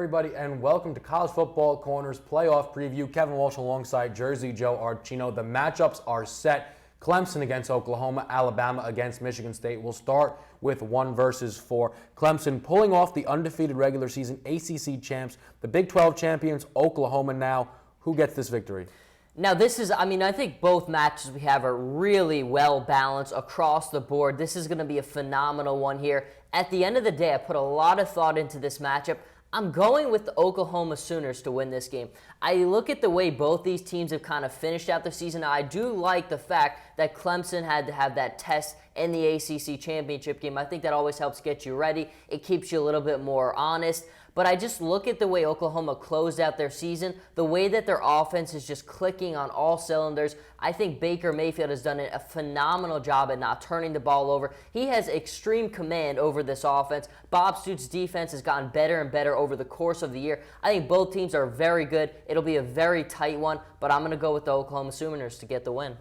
everybody, and welcome to College Football Corner's playoff preview. Kevin Walsh alongside Jersey Joe Archino. The matchups are set. Clemson against Oklahoma, Alabama against Michigan State. We'll start with 1 versus 4. Clemson pulling off the undefeated regular season ACC champs, the Big 12 champions, Oklahoma now. Who gets this victory? Now, I think both matches we have are really well balanced across the board. This is going to be a phenomenal one here. At the end of the day, I put a lot of thought into this matchup. I'm going with the Oklahoma Sooners to win this game. I look at the way both these teams have kind of finished out the season. I do like the fact that Clemson had to have that test in the ACC championship game. I think that always helps get you ready. It keeps you a little bit more honest. But I just look at the way Oklahoma closed out their season, the way that their offense is just clicking on all cylinders. I think Baker Mayfield has done a phenomenal job at not turning the ball over. He has extreme command over this offense. Bob Stoops' defense has gotten better and better over the course of the year. I think both teams are very good. It'll be a very tight one, but I'm going to go with the Oklahoma Sooners to get the win.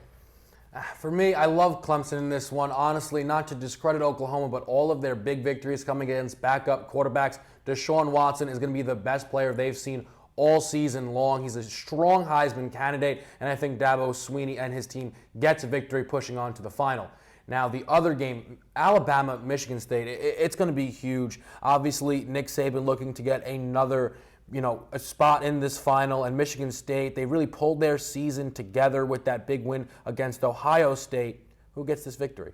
For me, I love Clemson in this one. Honestly, not to discredit Oklahoma, but all of their big victories coming against backup quarterbacks. Deshaun Watson is going to be the best player they've seen all season long. He's a strong Heisman candidate, and I think Dabo Swinney and his team gets a victory pushing on to the final. Now, the other game, Alabama, Michigan State, it's going to be huge. Obviously, Nick Saban looking to get another a spot in this final, and Michigan State, they really pulled their season together with that big win against Ohio State. Who gets this victory?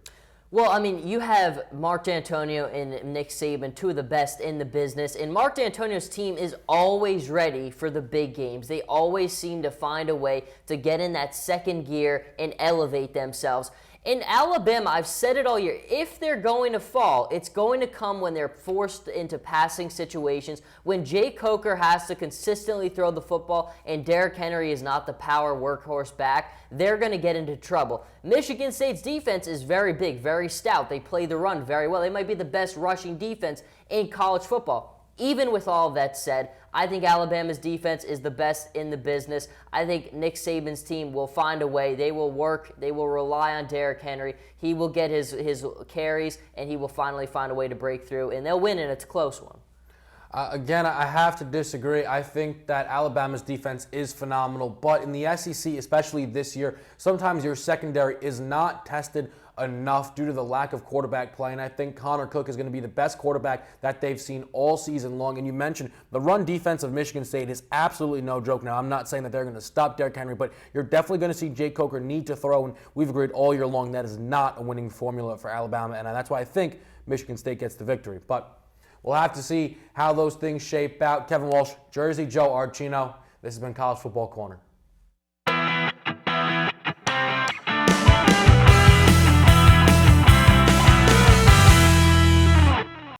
Well, I mean, you have Mark D'Antonio and Nick Saban, two of the best in the business, and Mark D'Antonio's team is always ready for the big games. They always seem to find a way to get in that second gear and elevate themselves. In Alabama, I've said it all year, if they're going to fall, it's going to come when they're forced into passing situations, when Jay Coker has to consistently throw the football and Derrick Henry is not the power workhorse back, they're going to get into trouble. Michigan State's defense is very big, very stout. They play the run very well. They might be the best rushing defense in college football. Even with all of that said, I think Alabama's defense is the best in the business. I think Nick Saban's team will find a way. They will work. They will rely on Derrick Henry. He will get his carries, and he will finally find a way to break through, and they'll win, and it's a close one. Again, I have to disagree. I think that Alabama's defense is phenomenal, but in the SEC, especially this year, sometimes your secondary is not tested enough due to the lack of quarterback play, and I think Connor Cook is going to be the best quarterback that they've seen all season long. And you mentioned the run defense of Michigan State is absolutely no joke. Now, I'm not saying that they're going to stop Derrick Henry, but you're definitely going to see Jay Coker need to throw, and we've agreed all year long that is not a winning formula for Alabama, and that's why I think Michigan State gets the victory. But we'll have to see how those things shape out. Kevin Walsh, Jersey Joe Archino. This has been College Football Corner.